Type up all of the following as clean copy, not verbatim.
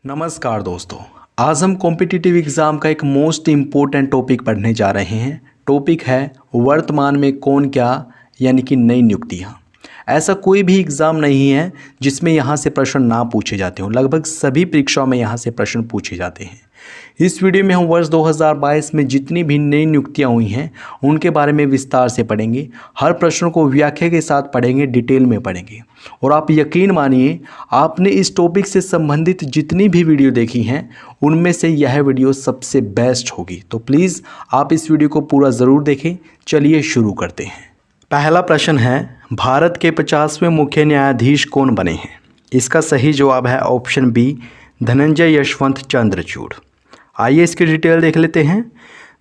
नमस्कार दोस्तों, आज हम कॉम्पिटिटिव एग्ज़ाम का एक मोस्ट इम्पोर्टेंट टॉपिक पढ़ने जा रहे हैं। टॉपिक है वर्तमान में कौन क्या, यानी कि नई नियुक्तियाँ। ऐसा कोई भी एग्ज़ाम नहीं है जिसमें यहाँ से प्रश्न ना पूछे जाते हों। लगभग सभी परीक्षाओं में यहाँ से प्रश्न पूछे जाते हैं। इस वीडियो में हम वर्ष 2022 में जितनी भी नई नियुक्तियाँ हुई हैं उनके बारे में विस्तार से पढ़ेंगे। हर प्रश्न को व्याख्या के साथ पढ़ेंगे, डिटेल में पढ़ेंगे। और आप यकीन मानिए, आपने इस टॉपिक से संबंधित जितनी भी वीडियो देखी हैं उनमें से यह वीडियो सबसे बेस्ट होगी। तो प्लीज़ आप इस वीडियो को पूरा ज़रूर देखें। चलिए शुरू करते हैं। पहला प्रश्न है, भारत के 50वें मुख्य न्यायाधीश कौन बने हैं? इसका सही जवाब है ऑप्शन बी, धनंजय यशवंत चंद्रचूड़। आइए इसकी डिटेल देख लेते हैं।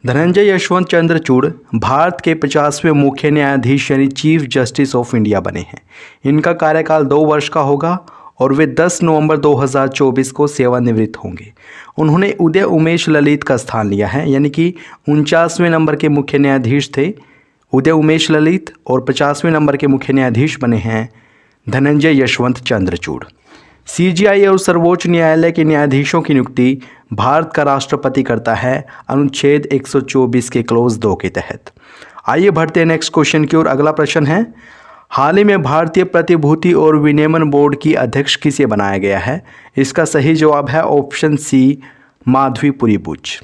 धनंजय यशवंत चंद्रचूड़ भारत के 50वें मुख्य न्यायाधीश यानी चीफ जस्टिस ऑफ इंडिया बने हैं। इनका कार्यकाल 2 वर्ष का होगा और वे 10 नवंबर 2024 को सेवानिवृत्त होंगे। उन्होंने उदय उमेश ललित का स्थान लिया है, यानी कि 49वें नंबर के मुख्य न्यायाधीश थे उदय उमेश ललित और 50वें नंबर के मुख्य न्यायाधीश बने हैं धनंजय यशवंत चंद्रचूड़। सीजीआई और सर्वोच्च न्यायालय के न्यायाधीशों की नियुक्ति भारत का राष्ट्रपति करता है अनुच्छेद 124 के क्लोज 2 के तहत। आइए बढ़ते हैं नेक्स्ट क्वेश्चन की ओर। अगला प्रश्न है, हाल ही में भारतीय प्रतिभूति और विनियमन बोर्ड की अध्यक्ष किसे बनाया गया है? इसका सही जवाब है ऑप्शन सी, माधवीपुरी बुच।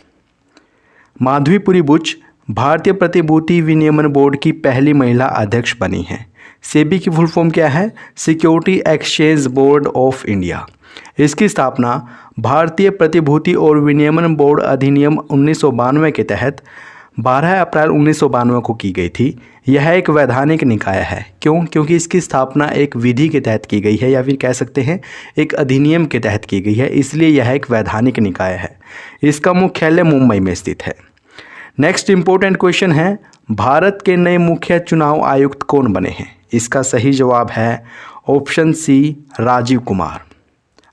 माधवीपुरी बुच भारतीय प्रतिभूति विनियमन बोर्ड की पहली महिला अध्यक्ष बनी हैं। सेबी की फुल फॉर्म क्या है? Security exchange board of India. इसकी स्थापना भारतीय प्रतिभूति और विनियमन बोर्ड अधिनियम 1992 के तहत 12 अप्रैल 1992 को की गई थी। यह एक वैधानिक निकाय है। क्यों? क्योंकि इसकी स्थापना एक विधि के तहत की गई है, या फिर कह सकते हैं एक अधिनियम के तहत की गई है, इसलिए यह एक वैधानिक निकाय है। इसका मुख्यालय मुंबई में स्थित है। नेक्स्ट इंपॉर्टेंट क्वेश्चन है, भारत के नए मुख्य चुनाव आयुक्त कौन बने हैं? इसका सही जवाब है ऑप्शन सी, राजीव कुमार।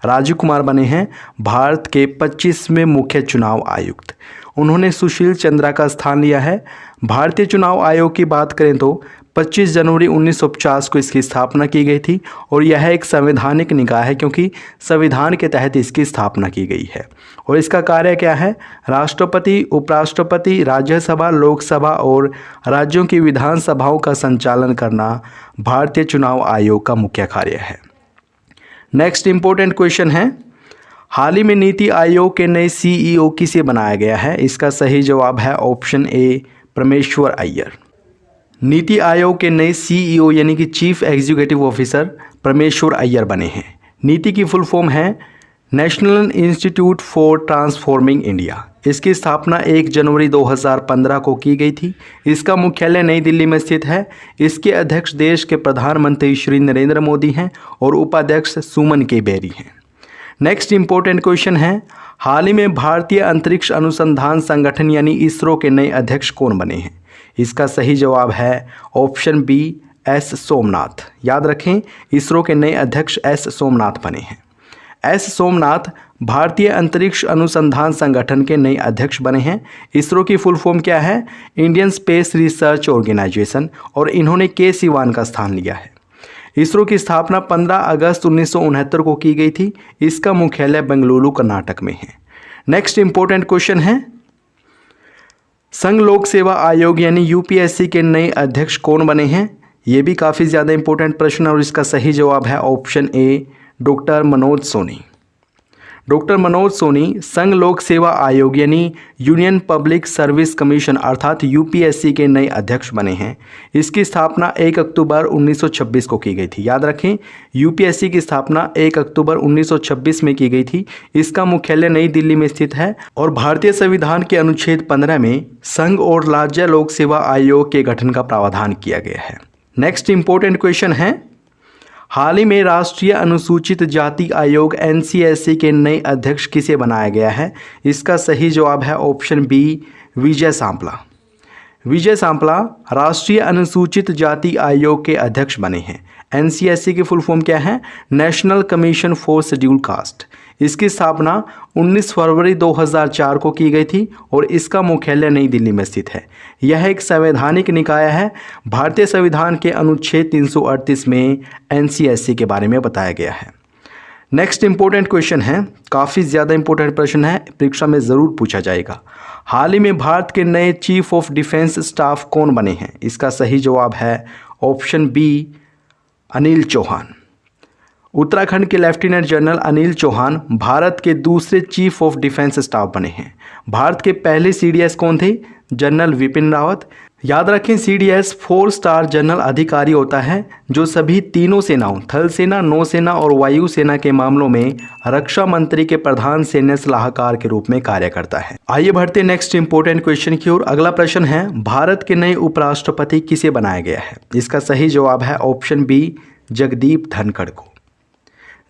राजीव कुमार बने हैं भारत के 25वें मुख्य चुनाव आयुक्त। उन्होंने सुशील चंद्रा का स्थान लिया है। भारतीय चुनाव आयोग की बात करें तो 25 जनवरी 1950 को इसकी स्थापना की गई थी और यह एक संवैधानिक निकाय है, क्योंकि संविधान के तहत इसकी स्थापना की गई है। और इसका कार्य क्या है? राष्ट्रपति, उपराष्ट्रपति, राज्यसभा, लोकसभा और राज्यों की विधानसभाओं का संचालन करना भारतीय चुनाव आयोग का मुख्य कार्य है। नेक्स्ट इंपॉर्टेंट क्वेश्चन है, हाल ही में नीति आयोग के नए सीईओ किसे बनाया गया है? इसका सही जवाब है ऑप्शन ए, परमेश्वर अय्यर। नीति आयोग के नए सीईओ यानी कि चीफ एग्जीक्यूटिव ऑफिसर परमेश्वर अय्यर बने हैं। नीति की फुल फॉर्म है national institute for transforming India. इसकी स्थापना 1 जनवरी 2015 को की गई थी। इसका मुख्यालय नई दिल्ली में स्थित है। इसके अध्यक्ष देश के प्रधानमंत्री श्री नरेंद्र मोदी हैं और उपाध्यक्ष सुमन के बेरी हैं। नेक्स्ट इंपॉर्टेंट क्वेश्चन है, हाल ही में भारतीय अंतरिक्ष अनुसंधान संगठन यानी इसरो के नए अध्यक्ष कौन बने हैं? इसका सही जवाब है ऑप्शन बी, एस सोमनाथ। याद रखें, इसरो के नए अध्यक्ष एस सोमनाथ बने हैं। एस सोमनाथ भारतीय अंतरिक्ष अनुसंधान संगठन के नए अध्यक्ष बने हैं। इसरो की फुल फॉर्म क्या है? इंडियन स्पेस रिसर्च ऑर्गेनाइजेशन, और इन्होंने के सिवान का स्थान लिया है। इसरो की स्थापना 15 अगस्त 1969 को की गई थी। इसका मुख्यालय बेंगलुरु, कर्नाटक में है। नेक्स्ट इंपॉर्टेंट क्वेश्चन है, संघ लोक सेवा आयोग यानी यूपीएससी के नए अध्यक्ष कौन बने हैं? ये भी काफ़ी ज़्यादा इंपॉर्टेंट प्रश्न, और इसका सही जवाब है option A, doctor Manoj Soni. Doctor Manoj Soni संघ लोक सेवा आयोग यानी यूनियन पब्लिक सर्विस कमीशन अर्थात यूपीएससी के नए अध्यक्ष बने हैं। इसकी स्थापना 1 अक्टूबर 1926 को की गई थी। याद रखें, यूपीएससी की स्थापना 1 अक्टूबर 1926 में की गई थी। इसका मुख्यालय नई दिल्ली में स्थित है और भारतीय संविधान के अनुच्छेद 15 में संघ और राज्य लोक सेवा आयोग के गठन का प्रावधान किया गया है। नेक्स्ट इंपॉर्टेंट क्वेश्चन है, हाल ही में राष्ट्रीय अनुसूचित जाति आयोग एनसीएससी के नए अध्यक्ष किसे बनाया गया है? इसका सही जवाब है ऑप्शन बी, विजय सांपला। विजय सांपला राष्ट्रीय अनुसूचित जाति आयोग के अध्यक्ष बने हैं। एनसीएससी की फुल फॉर्म क्या है? National commission for scheduled caste. इसकी स्थापना 19 फरवरी 2004 को की गई थी और इसका मुख्यालय नई दिल्ली में स्थित है। यह एक संवैधानिक निकाय है। भारतीय संविधान के अनुच्छेद 338 में एनसीएससी के बारे में बताया गया है। नेक्स्ट इंपॉर्टेंट क्वेश्चन है, काफ़ी ज़्यादा इंपॉर्टेंट प्रश्न है, परीक्षा में ज़रूर पूछा जाएगा। हाल ही में भारत के नए चीफ ऑफ डिफेंस स्टाफ कौन बने हैं? इसका सही जवाब है ऑप्शन बी, अनिल चौहान। उत्तराखंड के लेफ्टिनेंट जनरल अनिल चौहान भारत के दूसरे चीफ ऑफ डिफेंस स्टाफ बने हैं। भारत के पहले सीडीएस कौन थे? जनरल विपिन रावत। याद रखें, सीडीएस 4 स्टार जनरल अधिकारी होता है जो सभी तीनों सेनाओं, थल सेना, नौसेना और वायु सेना के मामलों में रक्षा मंत्री के प्रधान सैन्य सलाहकार के रूप में कार्य करता है। आइए बढ़ते नेक्स्ट इंपॉर्टेंट क्वेश्चन की ओर। अगला प्रश्न है, भारत के नए उपराष्ट्रपति किसे बनाया गया है? इसका सही जवाब है ऑप्शन बी, जगदीप धनखड़ को।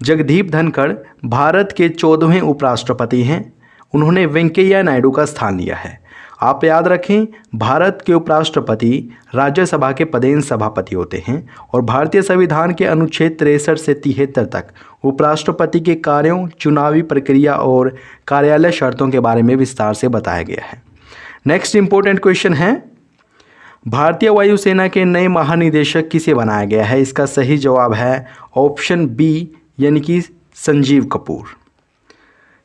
जगदीप धनखड़ भारत के 14वें उपराष्ट्रपति हैं। उन्होंने वेंकैया नायडू का स्थान लिया है। आप याद रखें, भारत के उपराष्ट्रपति राज्यसभा के पदेन सभापति होते हैं और भारतीय संविधान के अनुच्छेद 63 से 73 तक उपराष्ट्रपति के कार्यों, चुनावी प्रक्रिया और कार्यालय शर्तों के बारे में विस्तार से बताया गया है। नेक्स्ट इंपॉर्टेंट क्वेश्चन है, भारतीय वायुसेना के नए महानिदेशक किसे बनाया गया है? इसका सही जवाब है ऑप्शन बी, यानी कि संजीव कपूर।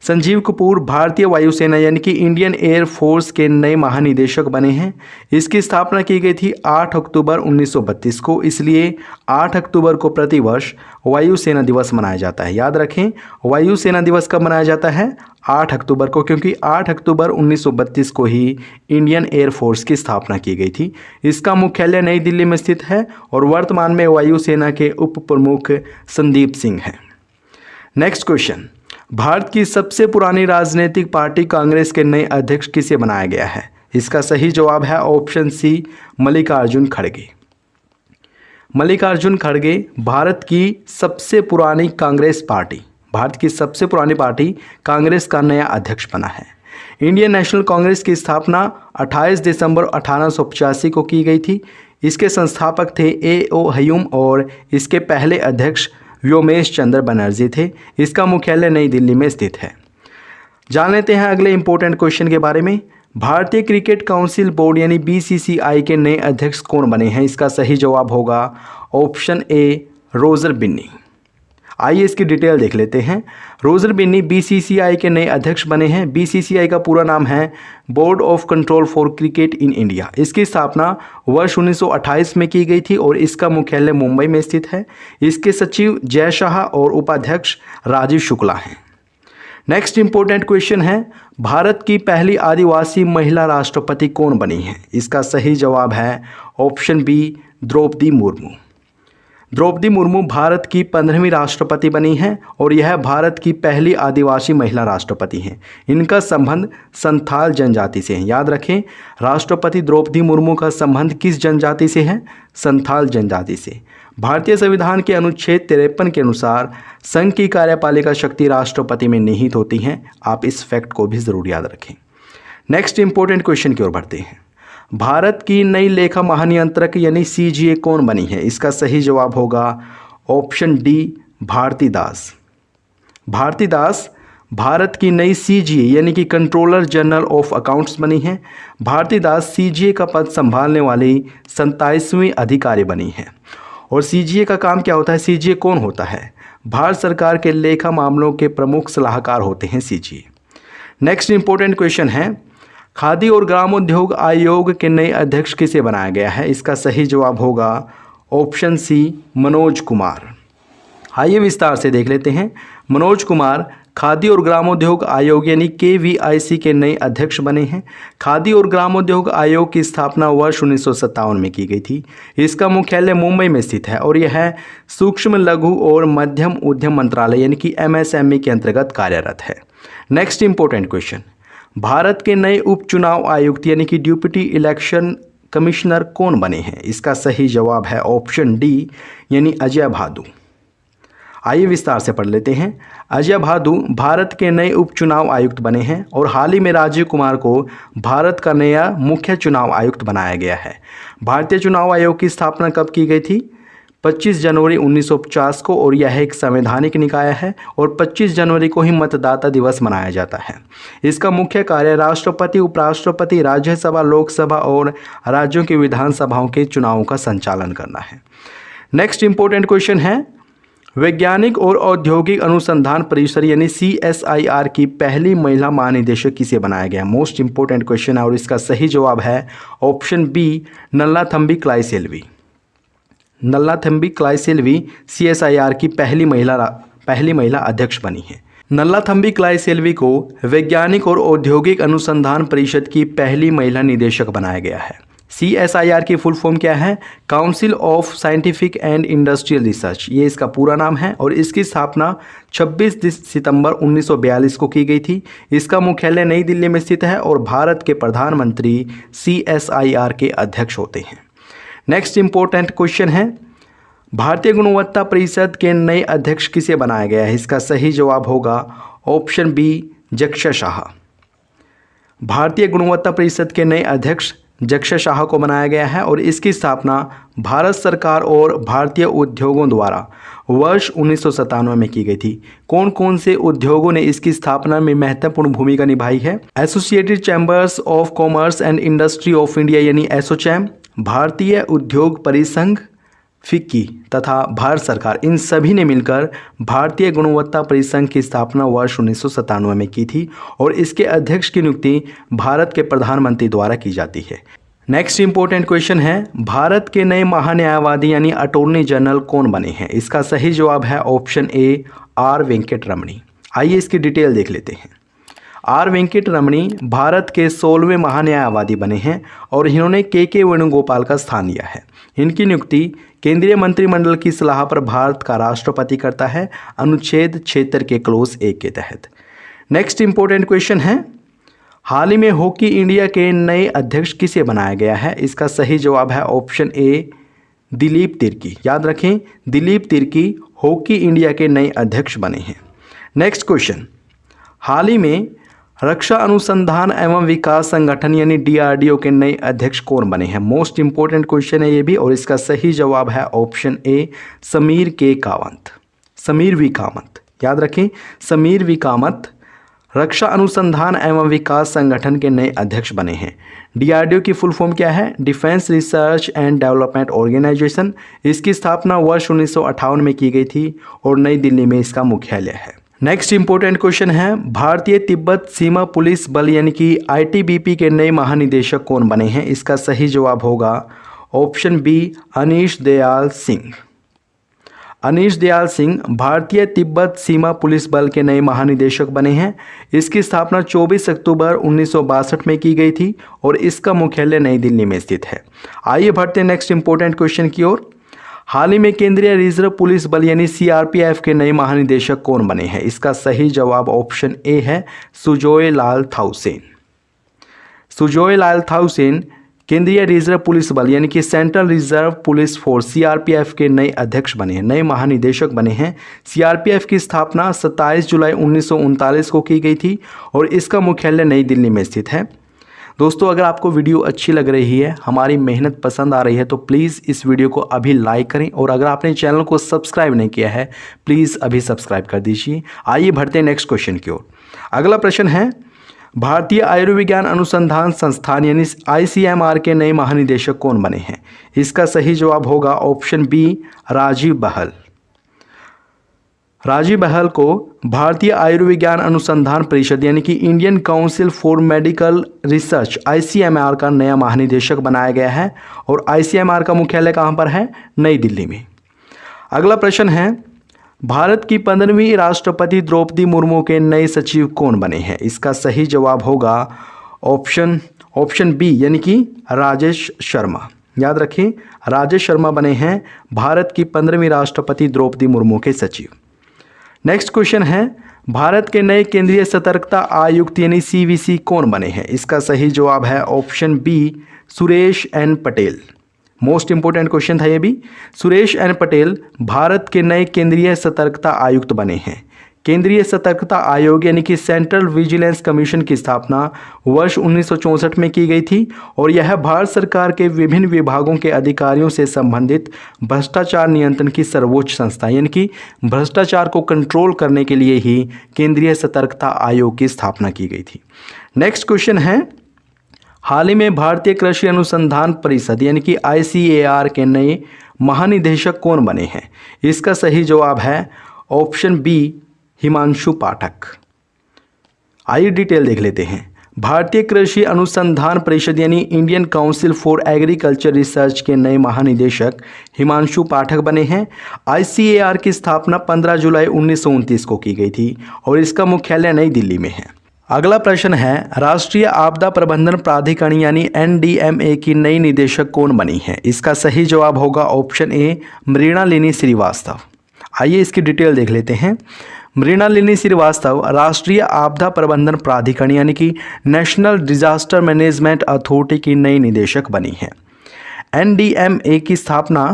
संजीव कपूर भारतीय वायुसेना यानी कि इंडियन एयर फोर्स के नए महानिदेशक बने हैं। इसकी स्थापना की गई थी 8 अक्टूबर 1932 को, इसलिए 8 अक्टूबर को प्रतिवर्ष वायुसेना दिवस मनाया जाता है। याद रखें, वायुसेना दिवस कब मनाया जाता है? 8 अक्टूबर को, क्योंकि 8 अक्टूबर 1932 को ही इंडियन एयर फोर्स की स्थापना की गई थी। इसका मुख्यालय नई दिल्ली में स्थित है और वर्तमान में वायुसेना के उप प्रमुख संदीप सिंह हैं। नेक्स्ट क्वेश्चन, भारत की सबसे पुरानी राजनीतिक पार्टी कांग्रेस के नए अध्यक्ष किसे बनाया गया है? इसका सही जवाब है ऑप्शन सी, मल्लिकार्जुन खड़गे। मल्लिकार्जुन खड़गे भारत की सबसे पुरानी पार्टी कांग्रेस का नया अध्यक्ष बना है। इंडियन नेशनल कांग्रेस की स्थापना 28 दिसंबर 1885 को की गई थी। इसके संस्थापक थे A.O. हयूम और इसके पहले अध्यक्ष व्योमेश चंद्र बनर्जी थे। इसका मुख्यालय नई दिल्ली में स्थित है। जान लेते हैं अगले इंपॉर्टेंट क्वेश्चन के बारे में। भारतीय क्रिकेट काउंसिल बोर्ड यानी BCCI के नए अध्यक्ष कौन बने हैं? इसका सही जवाब होगा ऑप्शन ए, रोजर बिन्नी। आइए इसकी डिटेल देख लेते हैं। रोजर बिन्नी BCCI के नए अध्यक्ष बने हैं। BCCI का पूरा नाम है board of control for cricket in India. इसकी स्थापना वर्ष 1928 में की गई थी और इसका मुख्यालय मुंबई में स्थित है। इसके सचिव जय शाह और उपाध्यक्ष राजीव शुक्ला हैं। नेक्स्ट इंपॉर्टेंट क्वेश्चन है, भारत की पहली आदिवासी महिला राष्ट्रपति कौन बनी है? इसका सही जवाब है ऑप्शन बी, द्रौपदी मुर्मू। द्रौपदी मुर्मू भारत की 15वीं राष्ट्रपति बनी हैं और यह भारत की पहली आदिवासी महिला राष्ट्रपति हैं। इनका संबंध संथाल जनजाति से है। याद रखें, राष्ट्रपति द्रौपदी मुर्मू का संबंध किस जनजाति से है? संथाल जनजाति से। भारतीय संविधान के अनुच्छेद 53 के अनुसार संघ की कार्यपालिका शक्ति राष्ट्रपति में निहित होती हैं। आप इस फैक्ट को भी ज़रूर याद रखें। नेक्स्ट इंपॉर्टेंट क्वेश्चन की ओर बढ़ते हैं। भारत की नई लेखा महानियंत्रक यानी CGA कौन बनी है? इसका सही जवाब होगा ऑप्शन डी, भारती दास। भारती दास भारत की नई CGA यानी कि कंट्रोलर जनरल ऑफ अकाउंट्स बनी है। भारती दास CGA का पद संभालने वाली 27वीं अधिकारी बनी है। और CGA का काम क्या होता है? CGA कौन होता है? भारत सरकार के लेखा मामलों के प्रमुख सलाहकार होते हैं CGA। नेक्स्ट इंपॉर्टेंट क्वेश्चन है, खादी और ग्रामोद्योग आयोग के नए अध्यक्ष किसे बनाया गया है? इसका सही जवाब होगा ऑप्शन सी, मनोज कुमार। आइए विस्तार से देख लेते हैं। मनोज कुमार खादी और ग्रामोद्योग आयोग यानी KVIC के नए अध्यक्ष बने हैं। खादी और ग्रामोद्योग आयोग की स्थापना वर्ष 1957 में की गई थी। इसका मुख्यालय मुंबई में स्थित है और यह सूक्ष्म, लघु और मध्यम उद्यम मंत्रालय यानी कि MSME के अंतर्गत कार्यरत है। नेक्स्ट इंपॉर्टेंट क्वेश्चन, भारत के नए उपचुनाव आयुक्त यानी कि डिप्टी इलेक्शन कमिश्नर कौन बने हैं? इसका सही जवाब है ऑप्शन डी, यानी अजय भादु। आइए विस्तार से पढ़ लेते हैं। अजय भादु भारत के नए उपचुनाव आयुक्त बने हैं और हाल ही में राजीव कुमार को भारत का नया मुख्य चुनाव आयुक्त बनाया गया है। भारतीय चुनाव आयोग की स्थापना कब की गई थी? 25 जनवरी 1950 को और यह एक संवैधानिक निकाय है और 25 जनवरी को ही मतदाता दिवस मनाया जाता है। इसका मुख्य कार्य राष्ट्रपति, उपराष्ट्रपति, राज्यसभा, लोकसभा और राज्यों की विधानसभाओं के चुनावों का संचालन करना है। नेक्स्ट इंपॉर्टेंट क्वेश्चन है, वैज्ञानिक और औद्योगिक अनुसंधान परिषद यानी CSIR की पहली महिला महानिदेशक किसे बनाया गया? मोस्ट इंपोर्टेंट क्वेश्चन है और इसका सही जवाब है option B, Nallathambi क्लाइसेल्वी। Nallathambi क्लाइसेल्वी CSIR की पहली महिला अध्यक्ष बनी है। नल्लाथम्बी क्लाइसेल्वी को वैज्ञानिक और औद्योगिक अनुसंधान परिषद की पहली महिला निदेशक बनाया गया है। CSIR की फुल फॉर्म क्या है? Council of scientific and industrial research, ये इसका पूरा नाम है और इसकी स्थापना 26 सितंबर 1942 को की गई थी। इसका मुख्यालय नई दिल्ली में स्थित है और भारत के प्रधानमंत्री CSIR के अध्यक्ष होते हैं। नेक्स्ट इंपॉर्टेंट क्वेश्चन है, भारतीय गुणवत्ता परिषद के नए अध्यक्ष किसे बनाया गया है? इसका सही जवाब होगा ऑप्शन बी, जक्शा शाह। भारतीय गुणवत्ता परिषद के नए अध्यक्ष जक्शा शाह को बनाया गया है और इसकी स्थापना भारत सरकार और भारतीय उद्योगों द्वारा वर्ष 1997 में की गई थी। कौन कौन से उद्योगों ने इसकी स्थापना में महत्वपूर्ण भूमिका निभाई है? Associated chambers of commerce and industry of India यानी एसोचैम, भारतीय उद्योग परिसंघ फिक्की तथा भारत सरकार, इन सभी ने मिलकर भारतीय गुणवत्ता परिसंघ की स्थापना वर्ष 1997 में की थी और इसके अध्यक्ष की नियुक्ति भारत के प्रधानमंत्री द्वारा की जाती है। नेक्स्ट इंपॉर्टेंट क्वेश्चन है, भारत के नए महान्यायवादी यानी अटॉर्नी जनरल कौन बने हैं? इसका सही जवाब है ऑप्शन ए, आर वेंकट रमणी। आइए इसकी डिटेल देख लेते हैं। आर वेंकट रमणी भारत के 16वें महान्यायवादी बने हैं और इन्होंने के वेणुगोपाल का स्थान लिया है। इनकी नियुक्ति केंद्रीय मंत्रिमंडल की सलाह पर भारत का राष्ट्रपति करता है, अनुच्छेद 76 के क्लोज 1 के तहत। नेक्स्ट इंपॉर्टेंट क्वेश्चन है, हाल ही में हॉकी इंडिया के नए अध्यक्ष किसे बनाया गया है? इसका सही जवाब है ऑप्शन ए, दिलीप तिर्की। याद रखें, दिलीप तिर्की हॉकी इंडिया के नए अध्यक्ष बने हैं। नेक्स्ट क्वेश्चन, हाल ही में रक्षा अनुसंधान एवं विकास संगठन यानी DRDO के नए अध्यक्ष कौन बने हैं? मोस्ट इंपोर्टेंट क्वेश्चन है ये भी और इसका सही जवाब है ऑप्शन ए, समीर के कामत। समीर वी कामत, याद रखें, समीर वी कामत रक्षा अनुसंधान एवं विकास संगठन के नए अध्यक्ष बने हैं। DRDO की फुल फॉर्म क्या है? Defence Research and Development Organisation. इसकी स्थापना वर्ष 1958 में की गई थी और नई दिल्ली में इसका मुख्यालय है। नेक्स्ट इंपॉर्टेंट क्वेश्चन है, भारतीय तिब्बत सीमा पुलिस बल यानी कि ITBP के नए महानिदेशक कौन बने हैं? इसका सही जवाब होगा ऑप्शन बी, अनीश दयाल सिंह। अनीश दयाल सिंह भारतीय तिब्बत सीमा पुलिस बल के नए महानिदेशक बने हैं। इसकी स्थापना 24 अक्टूबर 1962 में की गई थी और इसका मुख्यालय नई दिल्ली में स्थित है। आइए बढ़ते हैं नेक्स्ट इंपॉर्टेंट क्वेश्चन की ओर। हाल ही में केंद्रीय रिजर्व पुलिस बल यानी CRPF के नए महानिदेशक कौन बने हैं? इसका सही जवाब ऑप्शन ए है, सुजोय लाल थाउसेन। सुजोय लाल थाउसेन केंद्रीय रिजर्व पुलिस बल यानी कि central reserve police force CRPF के नए अध्यक्ष बने हैं, नए महानिदेशक बने हैं। CRPF की स्थापना 27 जुलाई 1939 को की गई थी और इसका मुख्यालय नई दिल्ली में स्थित है। दोस्तों, अगर आपको वीडियो अच्छी लग रही है, हमारी मेहनत पसंद आ रही है तो प्लीज़ इस वीडियो को अभी लाइक करें और अगर आपने चैनल को सब्सक्राइब नहीं किया है प्लीज़ अभी सब्सक्राइब कर दीजिए। आइए बढ़ते हैं नेक्स्ट क्वेश्चन की ओर। अगला प्रश्न है, भारतीय आयुर्विज्ञान अनुसंधान संस्थान यानी ICMR के नए महानिदेशक कौन बने हैं? इसका सही जवाब होगा ऑप्शन बी, राजीव बहल। राजीव बहल को भारतीय आयुर्विज्ञान अनुसंधान परिषद यानी कि Indian council for medical research ICMR का नया महानिदेशक बनाया गया है और ICMR का मुख्यालय कहाँ पर है? नई दिल्ली में। अगला प्रश्न है, भारत की 15वीं राष्ट्रपति द्रौपदी मुर्मू के नए सचिव कौन बने हैं? इसका सही जवाब होगा ऑप्शन बी यानी कि राजेश शर्मा। याद रखें, राजेश शर्मा बने हैं भारत की 15वीं राष्ट्रपति द्रौपदी मुर्मू के सचिव। नेक्स्ट क्वेश्चन है, भारत के नए केंद्रीय सतर्कता आयुक्त यानी CVC कौन बने हैं? इसका सही जवाब है option B, Suresh N Patel. Most important question था ये भी। सुरेश एन पटेल भारत के नए केंद्रीय सतर्कता आयुक्त बने हैं। केंद्रीय सतर्कता आयोग यानी कि सेंट्रल विजिलेंस कमीशन की स्थापना वर्ष 1964 में की गई थी और यह भारत सरकार के विभिन्न विभागों के अधिकारियों से संबंधित भ्रष्टाचार नियंत्रण की सर्वोच्च संस्था यानी कि भ्रष्टाचार को कंट्रोल करने के लिए ही केंद्रीय सतर्कता आयोग की स्थापना की गई थी। नेक्स्ट क्वेश्चन है, हाल ही में भारतीय कृषि अनुसंधान परिषद यानी कि ICAR के नए महानिदेशक कौन बने हैं? इसका सही जवाब है ऑप्शन बी, हिमांशु पाठक। आइए डिटेल देख लेते हैं। भारतीय कृषि अनुसंधान परिषद यानी Indian council for agriculture research के नए महानिदेशक हिमांशु पाठक बने हैं। ICAR की स्थापना 15 जुलाई 1929 को की गई थी और इसका मुख्यालय नई दिल्ली में है। अगला प्रश्न है, राष्ट्रीय आपदा प्रबंधन प्राधिकरण यानी NDMA की नई निदेशक कौन बनी है? इसका सही जवाब होगा ऑप्शन ए, मृणालिनी श्रीवास्तव। आइए इसकी डिटेल देख लेते हैं। मृणालिनी श्रीवास्तव राष्ट्रीय आपदा प्रबंधन प्राधिकरण यानी कि नेशनल डिजास्टर मैनेजमेंट अथॉरिटी की नई निदेशक बनी है। NDMA की स्थापना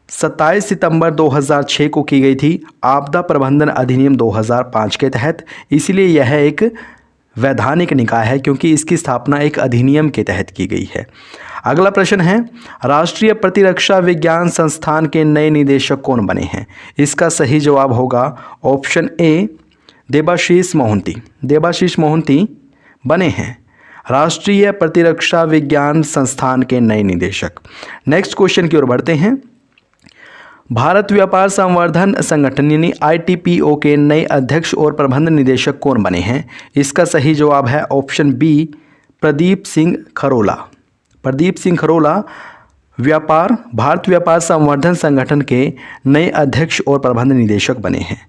27 सितंबर 2006 को की गई थी आपदा प्रबंधन अधिनियम 2005 के तहत, इसलिए यह एक वैधानिक निकाय है क्योंकि इसकी स्थापना एक अधिनियम के तहत की गई है। अगला प्रश्न है, राष्ट्रीय प्रतिरक्षा विज्ञान संस्थान के नए निदेशक कौन बने हैं? इसका सही जवाब होगा ऑप्शन ए, देबाशीष मोहंती। देबाशीष मोहंती बने हैं राष्ट्रीय प्रतिरक्षा विज्ञान संस्थान के नए निदेशक। नेक्स्ट क्वेश्चन की ओर बढ़ते हैं। भारत व्यापार संवर्धन संगठन यानी ITPO के नए अध्यक्ष और प्रबंध निदेशक कौन बने हैं? इसका सही जवाब है ऑप्शन बी, प्रदीप सिंह खरोला। प्रदीप सिंह खरोला भारत व्यापार संवर्धन संगठन के नए अध्यक्ष और प्रबंध निदेशक बने हैं।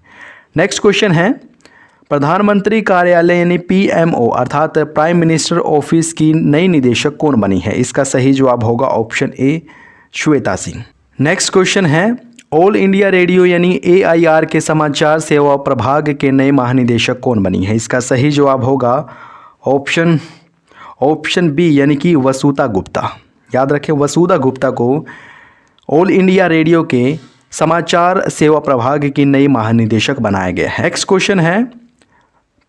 नेक्स्ट क्वेश्चन है, प्रधानमंत्री कार्यालय यानी PMO अर्थात प्राइम मिनिस्टर ऑफिस की नई निदेशक कौन बनी है? इसका सही जवाब होगा ऑप्शन ए, श्वेता सिंह। नेक्स्ट क्वेश्चन है, ऑल इंडिया रेडियो यानी AIR के समाचार सेवा प्रभाग के नए महानिदेशक कौन बनी है? इसका सही जवाब होगा ऑप्शन बी यानी कि वसुधा गुप्ता। याद रखें, वसुधा गुप्ता को ऑल इंडिया रेडियो के समाचार सेवा प्रभाग की नई महानिदेशक बनाया गया है। नेक्स्ट क्वेश्चन है,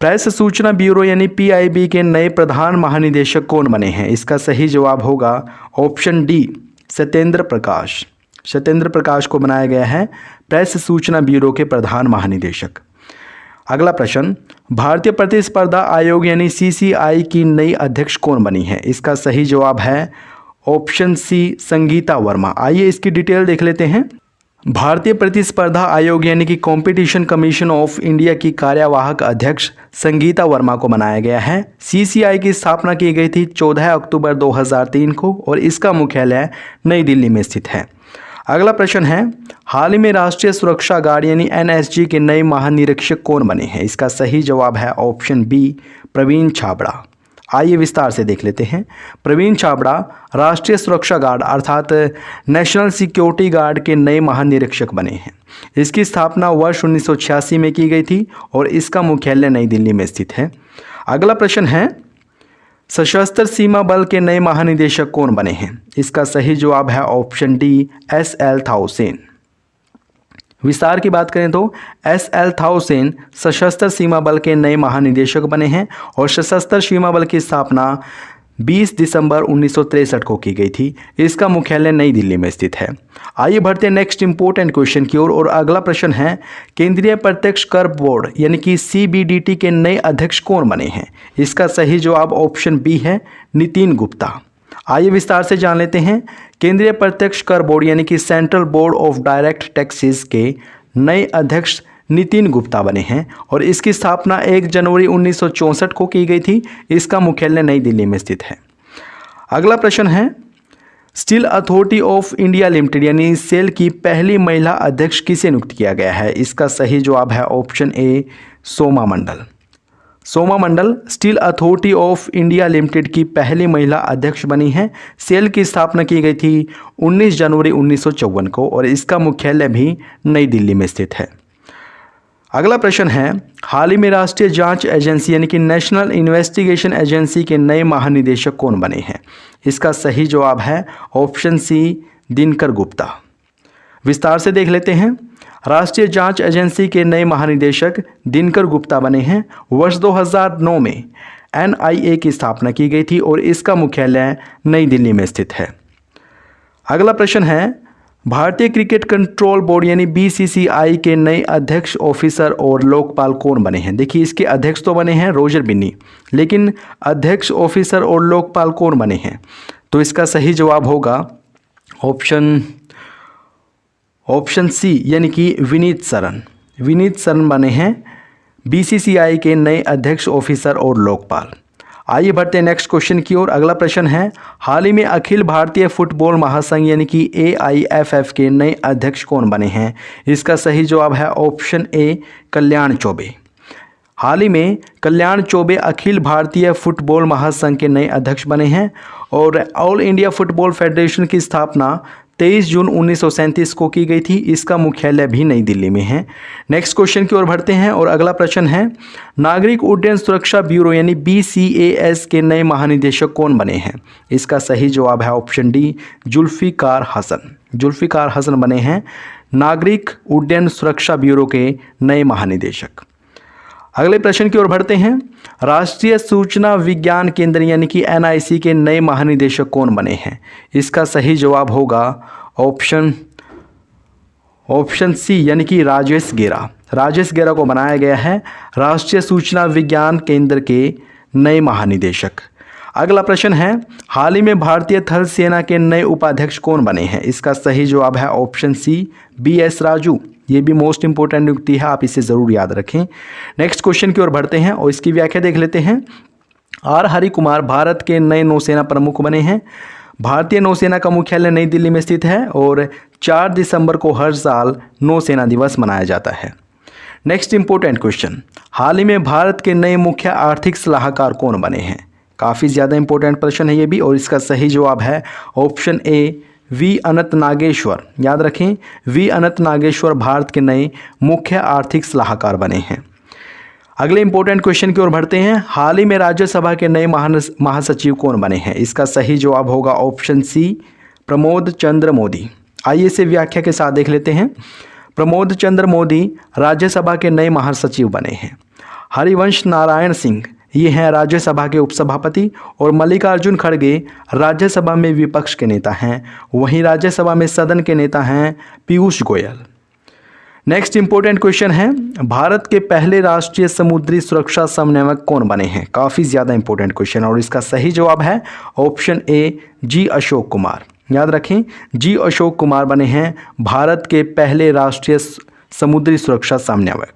प्रेस सूचना ब्यूरो यानी PIB के नए प्रधान महानिदेशक कौन बने हैं? इसका सही जवाब होगा ऑप्शन डी, सत्येंद्र प्रकाश। सत्येंद्र प्रकाश को बनाया गया है प्रेस सूचना ब्यूरो के प्रधान महानिदेशक। अगला प्रश्न, भारतीय प्रतिस्पर्धा आयोग यानी CCI की नई अध्यक्ष कौन बनी है? इसका सही जवाब है ऑप्शन सी, संगीता वर्मा। आइए इसकी डिटेल देख लेते हैं। भारतीय प्रतिस्पर्धा आयोग यानी कि कॉम्पिटिशन कमीशन ऑफ इंडिया की कार्यवाहक अध्यक्ष संगीता वर्मा को बनाया गया है। CCI की स्थापना की गई थी 14 अक्टूबर 2003 को और इसका मुख्यालय नई दिल्ली में स्थित है। अगला प्रश्न है, हाल ही में राष्ट्रीय सुरक्षा गार्ड यानी NSG के नए महानिरीक्षक कौन बने हैं? इसका सही जवाब है ऑप्शन बी, प्रवीण छाबड़ा। आइए विस्तार से देख लेते हैं। प्रवीण छाबड़ा राष्ट्रीय सुरक्षा गार्ड अर्थात नेशनल सिक्योरिटी गार्ड के नए महानिरीक्षक बने हैं। इसकी स्थापना वर्ष 1986 में की गई थी और इसका मुख्यालय नई दिल्ली में स्थित है। अगला प्रश्न है, सशस्त्र सीमा बल के नए महानिदेशक कौन बने हैं? इसका सही जवाब है ऑप्शन डी, SL थाउसेन। विस्तार की बात करें तो SL थाउसेन सशस्त्र सीमा बल के नए महानिदेशक बने हैं और सशस्त्र सीमा बल की स्थापना 20 दिसंबर 1963 को की गई थी। इसका मुख्यालय नई दिल्ली में स्थित है। आइए बढ़ते हैं नेक्स्ट इंपॉर्टेंट क्वेश्चन की ओर और अगला प्रश्न है, केंद्रीय प्रत्यक्ष कर बोर्ड यानी कि CBDT के नए अध्यक्ष कौन बने हैं? इसका सही जवाब ऑप्शन बी है, नितिन गुप्ता। आइए विस्तार से जान लेते हैं। केंद्रीय प्रत्यक्ष कर बोर्ड यानी कि central board of direct taxes के नए अध्यक्ष नितिन गुप्ता बने हैं और इसकी स्थापना 1 जनवरी 1964 को की गई थी। इसका मुख्यालय नई दिल्ली में स्थित है। अगला प्रश्न है, steel authority of India limited यानी सेल की पहली महिला अध्यक्ष किसे नियुक्त किया गया है? इसका सही जवाब है option A, Soma Mandal. Soma Mandal steel authority of India limited की पहली महिला अध्यक्ष बनी हैं। सेल की स्थापना की गई थी 19 जनवरी 1954 को और इसका मुख्यालय भी नई दिल्ली में स्थित है। अगला प्रश्न है, हाल ही में राष्ट्रीय जांच एजेंसी यानी कि नेशनल इन्वेस्टिगेशन एजेंसी के नए महानिदेशक कौन बने हैं? इसका सही जवाब है ऑप्शन सी, दिनकर गुप्ता। विस्तार से देख लेते हैं। राष्ट्रीय जांच एजेंसी के नए महानिदेशक दिनकर गुप्ता बने हैं। वर्ष 2009 में NIA की स्थापना की गई थी और इसका मुख्यालय नई दिल्ली में स्थित है। अगला प्रश्न है, भारतीय क्रिकेट कंट्रोल बोर्ड यानी BCCI के नए अध्यक्ष, ऑफिसर और लोकपाल कौन बने हैं? देखिए, इसके अध्यक्ष तो बने हैं रोजर बिन्नी, लेकिन अध्यक्ष, ऑफिसर और लोकपाल कौन बने हैं? तो इसका सही जवाब होगा ऑप्शन सी यानी कि विनीत सरन। विनीत सरन बने हैं बीसीसीआई के नए अध्यक्ष, ऑफिसर और लोकपाल। आइए बढ़ते हैं नेक्स्ट क्वेश्चन की ओर। अगला प्रश्न है, हाल ही में अखिल भारतीय फुटबॉल महासंघ यानी कि AIFF के नए अध्यक्ष कौन बने हैं? इसका सही जवाब है ऑप्शन ए कल्याण चौबे। हाल ही में कल्याण चौबे अखिल भारतीय फुटबॉल महासंघ के नए अध्यक्ष बने हैं और ऑल इंडिया फुटबॉल फेडरेशन की स्थापना 23 जून 1937 को की गई थी। इसका मुख्यालय भी नई दिल्ली में है। नेक्स्ट क्वेश्चन की ओर बढ़ते हैं और अगला प्रश्न है, नागरिक उड्डयन सुरक्षा ब्यूरो यानी BCAS के नए महानिदेशक कौन बने हैं? इसका सही जवाब है ऑप्शन डी जुल्फिकार हसन। जुल्फिकार हसन बने हैं नागरिक उड्डयन सुरक्षा ब्यूरो के नए महानिदेशक। अगले प्रश्न की ओर बढ़ते हैं, राष्ट्रीय सूचना विज्ञान केंद्र यानी कि NIC के नए महानिदेशक कौन बने हैं? इसका सही जवाब होगा ऑप्शन सी यानी कि राजेश गेरा। राजेश गेरा को बनाया गया है राष्ट्रीय सूचना विज्ञान केंद्र के नए महानिदेशक। अगला प्रश्न है, हाल ही में भारतीय थल सेना के नए उपाध्यक्ष कौन बने हैं? इसका सही जवाब है ऑप्शन सी BS राजू। ये भी मोस्ट इंपोर्टेंट नियुक्ति है, आप इसे ज़रूर याद रखें। नेक्स्ट क्वेश्चन की ओर बढ़ते हैं और इसकी व्याख्या देख लेते हैं। R हरि कुमार भारत के नए नौसेना प्रमुख बने हैं। भारतीय नौसेना का मुख्यालय नई दिल्ली में स्थित है और 4 दिसंबर को हर साल नौसेना दिवस मनाया जाता है। नेक्स्ट इंपोर्टेंट क्वेश्चन, हाल ही में भारत के नए मुख्य आर्थिक सलाहकार कौन बने हैं? काफ़ी ज़्यादा इंपॉर्टेंट प्रश्न है ये भी और इसका सही जवाब है ऑप्शन ए V अनंत नागेश्वर। याद रखें, V अनंत नागेश्वर भारत के नए मुख्य आर्थिक सलाहकार बने हैं। अगले इंपॉर्टेंट क्वेश्चन की ओर बढ़ते हैं, हाल ही में राज्यसभा के नए महासचिव कौन बने हैं? इसका सही जवाब होगा ऑप्शन सी प्रमोद चंद्र मोदी। आइए इसे व्याख्या के साथ देख लेते हैं। प्रमोद चंद्र मोदी राज्यसभा के नए महासचिव बने हैं। हरिवंश नारायण सिंह ये हैं राज्यसभा के उपसभापति और मल्लिकार्जुन खड़गे राज्यसभा में विपक्ष के नेता हैं। वहीं राज्यसभा में सदन के नेता हैं Piyush Goyal. Next important question है, भारत के पहले राष्ट्रीय समुद्री सुरक्षा समन्वयक कौन बने हैं? काफ़ी ज़्यादा इंपॉर्टेंट क्वेश्चन और इसका सही जवाब है ऑप्शन ए G अशोक कुमार। याद रखें, G अशोक कुमार बने हैं भारत के पहले राष्ट्रीय समुद्री सुरक्षा समन्वयक।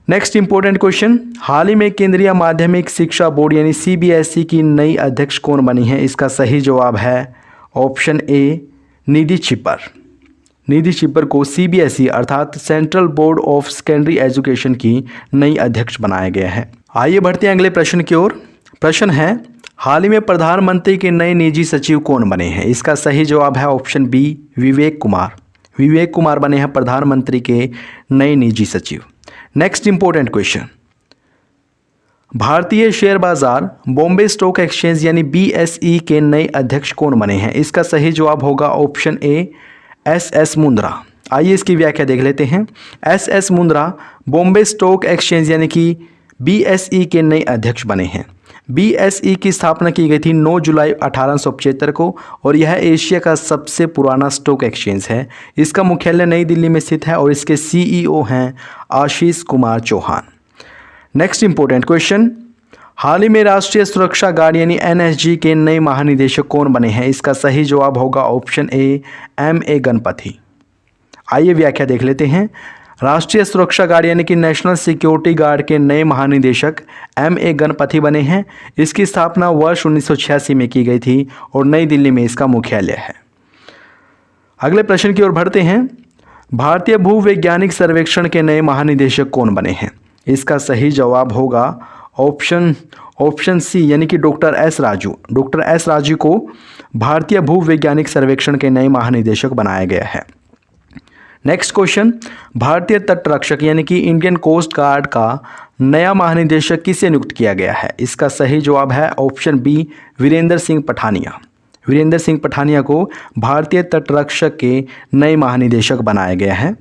नेक्स्ट इंपॉर्टेंट क्वेश्चन, हाल ही में केंद्रीय माध्यमिक शिक्षा बोर्ड यानी CBSE की नई अध्यक्ष कौन बनी है? इसका सही जवाब है ऑप्शन ए निधि छिपर। निधि छिपर को CBSE अर्थात central board of secondary education की नई अध्यक्ष बनाया गया है। आइए बढ़ते हैं अगले प्रश्न की ओर। प्रश्न है, हाल ही में प्रधानमंत्री के नए निजी सचिव कौन बने हैं? इसका सही जवाब है ऑप्शन बी विवेक कुमार। विवेक कुमार बने हैं प्रधानमंत्री के नए निजी सचिव। नेक्स्ट इंपॉर्टेंट क्वेश्चन, भारतीय शेयर बाजार बॉम्बे स्टॉक एक्सचेंज यानी BSE के नए अध्यक्ष कौन बने हैं? इसका सही जवाब होगा ऑप्शन ए SS मुंद्रा। आइए इसकी व्याख्या देख लेते हैं। SS Mundra Bombay stock exchange यानी कि BSE के नए अध्यक्ष बने हैं। BSE की स्थापना की गई थी 9 जुलाई 1875 को और यह एशिया का सबसे पुराना स्टॉक एक्सचेंज है। इसका मुख्यालय नई दिल्ली में स्थित है और इसके CEO हैं Ashish Kumar Chauhan. Next important question, हाल ही में राष्ट्रीय सुरक्षा गार्ड यानी NSG के नए महानिदेशक कौन बने हैं? इसका सही जवाब होगा ऑप्शन ए MA गणपति। आइए व्याख्या देख लेते हैं। राष्ट्रीय सुरक्षा गार्ड यानी कि नेशनल सिक्योरिटी गार्ड के नए महानिदेशक MA गणपति बने हैं। इसकी स्थापना वर्ष 1986 में की गई थी और नई दिल्ली में इसका मुख्यालय है। अगले प्रश्न की ओर बढ़ते हैं। भारतीय भूवैज्ञानिक सर्वेक्षण के नए महानिदेशक कौन बने हैं? इसका सही जवाब होगा ऑप्शन सी यानी कि doctor S Raju. Doctor S Raju को भारतीय भूवैज्ञानिक सर्वेक्षण के नए महानिदेशक बनाया गया है। नेक्स्ट क्वेश्चन, भारतीय तट रक्षक यानी कि इंडियन कोस्ट गार्ड का नया महानिदेशक किसे नियुक्त किया गया है? इसका सही जवाब है ऑप्शन बी वीरेंद्र सिंह पठानिया। वीरेंद्र सिंह पठानिया को भारतीय तट रक्षक के नए महानिदेशक बनाया गया है।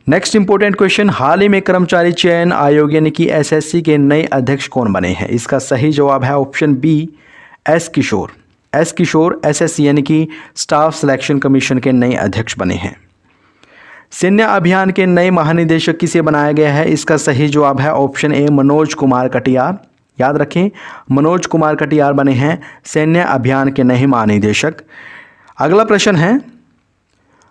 नेक्स्ट इंपॉर्टेंट क्वेश्चन, हाल ही में कर्मचारी चयन आयोग यानी कि SSC के नए अध्यक्ष कौन बने हैं? इसका सही जवाब है ऑप्शन बी S किशोर। S किशोर SSC यानी कि स्टाफ सिलेक्शन कमीशन के नए अध्यक्ष बने हैं। सैन्य अभियान के नए महानिदेशक किसे बनाया गया है? इसका सही जवाब है ऑप्शन ए मनोज कुमार कटियार। याद रखें, मनोज कुमार कटियार बने हैं सैन्य अभियान के नए महानिदेशक। अगला प्रश्न है,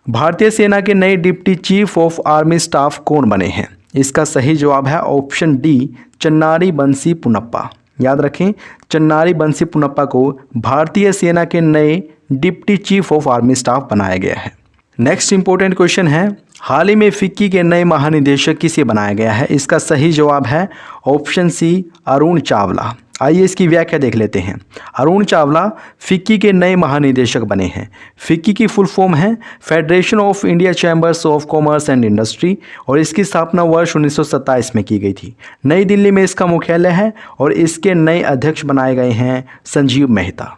भारतीय सेना के नए deputy chief of army staff कौन बने हैं? इसका सही जवाब है ऑप्शन डी, चन्नारी बंसी पुनप्पा। याद रखें, चन्नारी बंसी पुनप्पा को भारतीय सेना के नए deputy chief of army staff बनाया गया है। नेक्स्ट इंपॉर्टेंट क्वेश्चन है, हाल ही में फिक्की के नए महानिदेशक किसे बनाया गया है? इसका सही जवाब है ऑप्शन सी, अरुण चावला। आइए इसकी व्याख्या देख लेते हैं। अरुण चावला फिक्की के नए महानिदेशक बने हैं। फिक्की की फुल फॉर्म है federation of India chambers of commerce and industry और इसकी स्थापना वर्ष 1927 में की गई थी। नई दिल्ली में इसका मुख्यालय है और इसके नए अध्यक्ष बनाए गए हैं संजीव मेहता।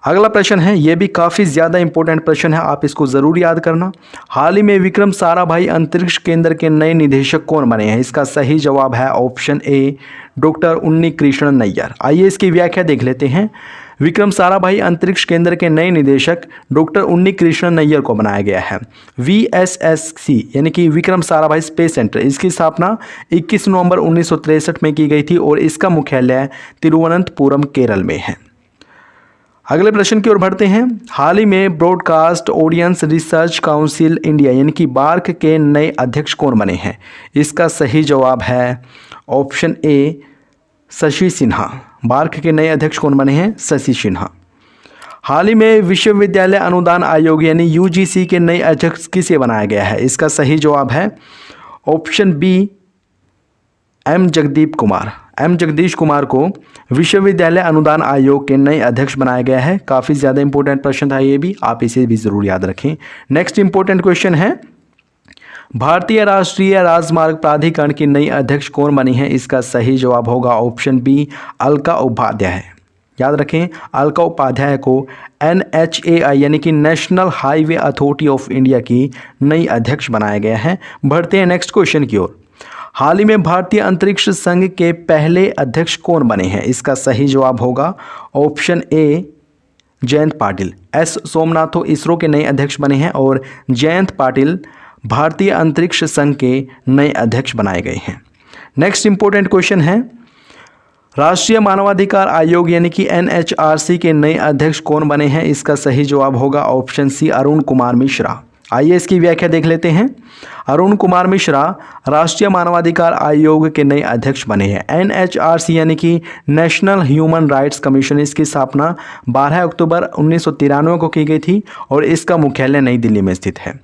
अगला प्रश्न है, यह भी काफ़ी ज़्यादा इंपॉर्टेंट प्रश्न है, आप इसको ज़रूर याद करना। हाल ही में विक्रम साराभाई अंतरिक्ष केंद्र के नए निदेशक कौन बने हैं? इसका सही जवाब है ऑप्शन ए, डॉक्टर उन्नी कृष्ण नैयर। आइए इसकी व्याख्या देख लेते हैं। विक्रम साराभाई अंतरिक्ष केंद्र के नए निदेशक डॉक्टर उन्नी कृष्ण नैयर को बनाया गया है। VSSC यानी कि विक्रम साराभाई स्पेस सेंटर, इसकी स्थापना 21 नवंबर 1963 में की गई थी और इसका मुख्यालय तिरुवनंतपुरम केरल में है। अगले प्रश्न की ओर बढ़ते हैं। हाल ही में broadcast audience research council India यानी कि बार्क के नए अध्यक्ष कौन बने हैं? इसका सही जवाब है option A, Shashi Sinha. BARC के नए अध्यक्ष कौन बने हैं? शशि सिन्हा। हाल ही में विश्वविद्यालय अनुदान आयोग यानी UGC के नए अध्यक्ष किसे बनाया गया है? इसका सही जवाब है option B, M Jagdish Kumar को विश्वविद्यालय अनुदान आयोग के नए अध्यक्ष बनाया गया है। काफ़ी ज़्यादा इंपॉर्टेंट प्रश्न था ये भी, आप इसे भी ज़रूर याद रखें। नेक्स्ट इंपॉर्टेंट क्वेश्चन है, भारतीय राष्ट्रीय राजमार्ग प्राधिकरण की नई अध्यक्ष कौन बनी है? इसका सही जवाब होगा ऑप्शन बी, अलका उपाध्याय। याद रखें, अलका उपाध्याय को NHAI यानी कि national highway authority of India की नई अध्यक्ष बनाया गया है। बढ़ते हैं नेक्स्ट क्वेश्चन की ओर। हाल ही में भारतीय अंतरिक्ष संघ के पहले अध्यक्ष कौन बने हैं? इसका सही जवाब होगा option A, Jayant Patil. S Somanath ISRO के नए अध्यक्ष बने हैं और जयंत पाटिल भारतीय अंतरिक्ष संघ के नए अध्यक्ष बनाए गए हैं। नेक्स्ट इंपॉर्टेंट क्वेश्चन है, राष्ट्रीय मानवाधिकार आयोग यानी कि NHRC के नए अध्यक्ष कौन बने हैं? इसका सही जवाब होगा ऑप्शन सी, अरुण कुमार मिश्रा। आइए इसकी व्याख्या देख लेते हैं। अरुण कुमार मिश्रा राष्ट्रीय मानवाधिकार आयोग के नए अध्यक्ष बने हैं। NHRC यानी कि नेशनल ह्यूमन राइट्स कमीशन, इसकी स्थापना 12 अक्टूबर 1993 को की गई थी और इसका मुख्यालय नई दिल्ली में स्थित है।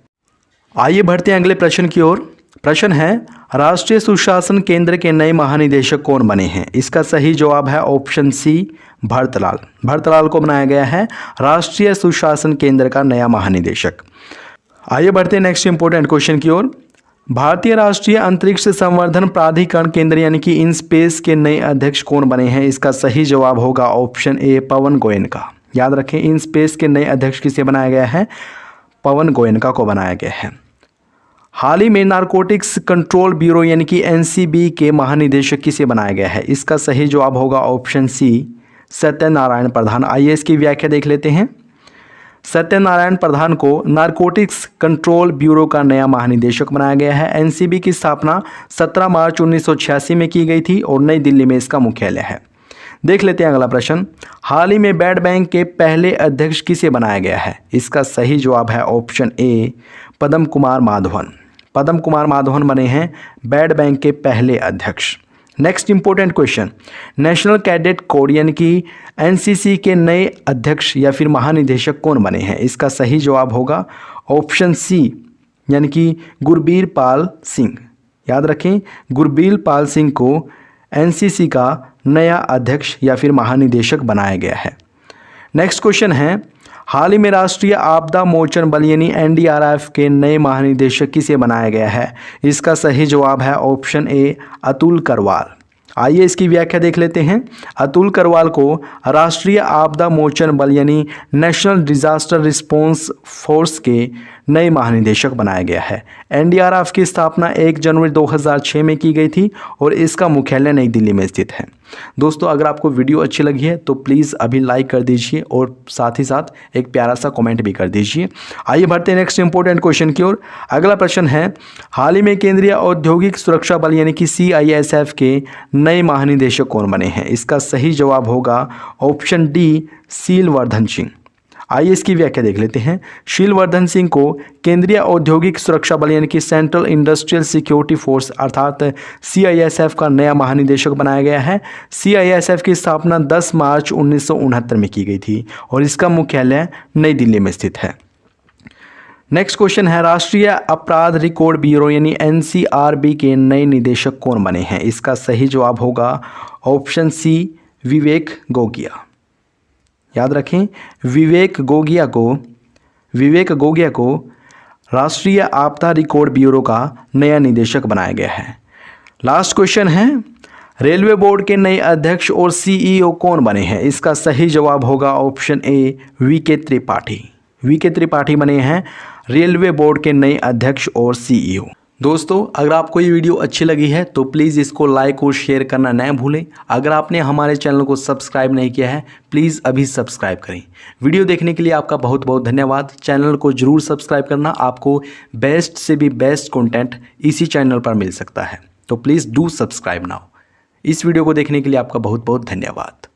आइए बढ़ते हैं अगले प्रश्न की ओर। प्रश्न है, राष्ट्रीय सुशासन केंद्र के नए महानिदेशक कौन बने हैं? इसका सही जवाब है ऑप्शन सी, भरतलाल। भरतलाल को बनाया गया है राष्ट्रीय सुशासन केंद्र का नया महानिदेशक। आइए बढ़ते हैं नेक्स्ट इंपॉर्टेंट क्वेश्चन की ओर। भारतीय राष्ट्रीय अंतरिक्ष संवर्धन प्राधिकरण केंद्र यानी कि इन स्पेस के नए अध्यक्ष कौन बने हैं? इसका सही जवाब होगा ऑप्शन ए, पवन गोयनका। याद रखें, इन स्पेस के नए अध्यक्ष किसे बनाया गया है? पवन गोयनका को बनाया गया है। हाल ही में नारकोटिक्स कंट्रोल ब्यूरो यानी कि NCB के महानिदेशक किसे बनाया गया है? इसका सही जवाब होगा ऑप्शन सी, सत्यनारायण प्रधान। आइए इसकी व्याख्या देख लेते हैं। सत्यनारायण प्रधान को नारकोटिक्स कंट्रोल ब्यूरो का नया महानिदेशक बनाया गया है। NCB की स्थापना 17 मार्च 1986 में की गई थी और नई दिल्ली में इसका मुख्यालय है। देख लेते हैं अगला प्रश्न। हाल ही में बैड बैंक के पहले अध्यक्ष किसे बनाया गया है? इसका सही जवाब है ऑप्शन ए, पद्म कुमार माधवन। पद्म कुमार माधवन बने हैं बैड बैंक के पहले अध्यक्ष। Next important question, national cadet corps यानी कि NCC के नए अध्यक्ष या फिर महानिदेशक कौन बने हैं? इसका सही जवाब होगा ऑप्शन सी यानी कि गुरबीर पाल सिंह। याद रखें, गुरबीर पाल सिंह को NCC का नया अध्यक्ष या फिर महानिदेशक बनाया गया है। नेक्स्ट क्वेश्चन है, हाल ही में राष्ट्रीय आपदा मोचन बल यानी NDRF के नए महानिदेशक किसे बनाया गया है? इसका सही जवाब है ऑप्शन ए, अतुल करवाल। आइए इसकी व्याख्या देख लेते हैं। अतुल करवाल को राष्ट्रीय आपदा मोचन बल यानी नेशनल डिजास्टर रिस्पॉन्स फोर्स के नए महानिदेशक बनाया गया है। NDRF की स्थापना 1 जनवरी 2006 में की गई थी और इसका मुख्यालय नई दिल्ली में स्थित है। दोस्तों, अगर आपको वीडियो अच्छी लगी है तो प्लीज़ अभी लाइक कर दीजिए और साथ ही साथ एक प्यारा सा कमेंट भी कर दीजिए। आइए बढ़ते हैं नेक्स्ट इंपॉर्टेंट क्वेश्चन की ओर। अगला प्रश्न है, हाल ही में केंद्रीय औद्योगिक सुरक्षा बल यानी कि CISF के नए महानिदेशक कौन बने हैं? इसका सही जवाब होगा ऑप्शन डी, शील वर्धन सिंह। आइए इसकी व्याख्या देख लेते हैं। शीलवर्धन सिंह को केंद्रीय औद्योगिक सुरक्षा बल यानी कि सेंट्रल इंडस्ट्रियल सिक्योरिटी फोर्स अर्थात CISF का नया महानिदेशक बनाया गया है। CISF की स्थापना 10 मार्च 1969 में की गई थी और इसका मुख्यालय नई दिल्ली में स्थित है। नेक्स्ट क्वेश्चन है, राष्ट्रीय अपराध रिकॉर्ड ब्यूरो यानी NCRB के नए निदेशक कौन बने हैं? इसका सही जवाब होगा ऑप्शन सी, विवेक गोगिया। याद रखें, विवेक गोगिया को राष्ट्रीय आपदा रिकॉर्ड ब्यूरो का नया निदेशक बनाया गया है। लास्ट क्वेश्चन है, रेलवे बोर्ड के नए अध्यक्ष और CEO कौन बने हैं? इसका सही जवाब होगा ऑप्शन ए, VK त्रिपाठी। VK त्रिपाठी बने हैं रेलवे बोर्ड के नए अध्यक्ष और CEO। दोस्तों, अगर आपको ये वीडियो अच्छी लगी है तो प्लीज़ इसको लाइक और शेयर करना न भूलें। अगर आपने हमारे चैनल को सब्सक्राइब नहीं किया है प्लीज़ अभी सब्सक्राइब करें। वीडियो देखने के लिए आपका बहुत बहुत धन्यवाद। चैनल को ज़रूर सब्सक्राइब करना, आपको बेस्ट से भी बेस्ट कंटेंट इसी चैनल पर मिल सकता है, तो प्लीज़ डू सब्सक्राइब नाउ। इस वीडियो को देखने के लिए आपका बहुत बहुत धन्यवाद।